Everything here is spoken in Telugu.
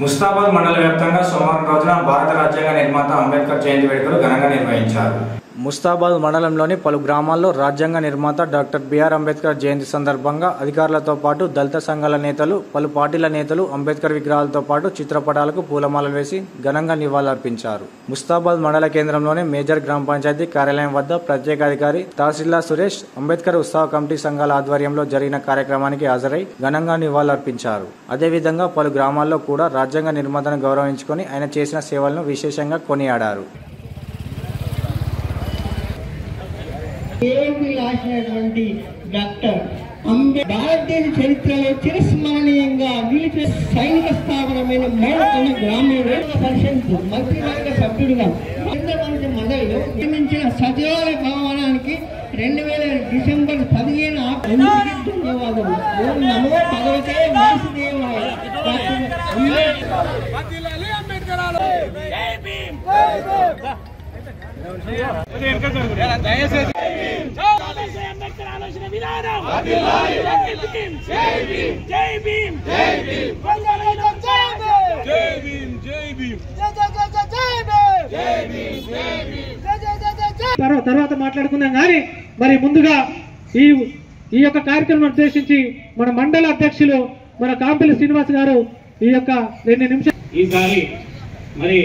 ముస్తాబాద్ మండల వ్యాప్తంగా సోమవారం రోజున భారత రాజ్యాంగ నిర్మాత అంబేద్కర్ జయంతి వేడుకలు ఘనంగా నిర్వహించారు. ముస్తాబాద్ మండలంలోని పలు గ్రామాల్లో రాజ్యాంగ నిర్మాత డాక్టర్ బిఆర్ అంబేద్కర్ జయంతి సందర్భంగా అధికారులతో పాటు దళిత సంఘాల నేతలు, పలు పార్టీల నేతలు అంబేద్కర్ విగ్రహాలతో పాటు చిత్రపటాలకు పూలమాలలు వేసి ఘనంగా నివాళులర్పించారు. ముస్తాబాద్ మండల కేంద్రంలోని మేజర్ గ్రామ పంచాయతీ కార్యాలయం వద్ద ప్రత్యేక అధికారి తహసీల్దార్ సురేష్ అంబేద్కర్ ఉత్సవ కమిటీ సంఘాల ఆధ్వర్యంలో జరిగిన కార్యక్రమానికి హాజరై ఘనంగా నివాళులర్పించారు. అదేవిధంగా పలు గ్రామాల్లో కూడా రాజ్యాంగ నిర్మాతను గౌరవించుకొని ఆయన చేసిన సేవలను విశేషంగా కొనియాడారు. రాసినటువంటి డాక్టర్ అంబేద్కర్ భారతదేశ చరిత్రలో చిరస్మరణీయంగా నిలిచిన సైనిక స్థావరమైన మౌనకొండ గ్రామీణ పరిషత్ మంత్రివర్గ సభ్యుడిగా మొదలు నిర్మించిన సచివాలయ భవనానికి 2000 డిసెంబర్ 15 ధన్యవాదాలు. ఓం నమో భగవతే వాసుదేవాయ. తర్వాత మాట్లాడుకుందాం కానీ మరి ముందుగా ఈ యొక్క కార్యక్రమం ఉద్దేశించి మన మండల అధ్యక్షులు మన కాంపిల్లి శ్రీనివాస్ గారు ఈ యొక్క 2 నిమిషాలు ఈసారి మరి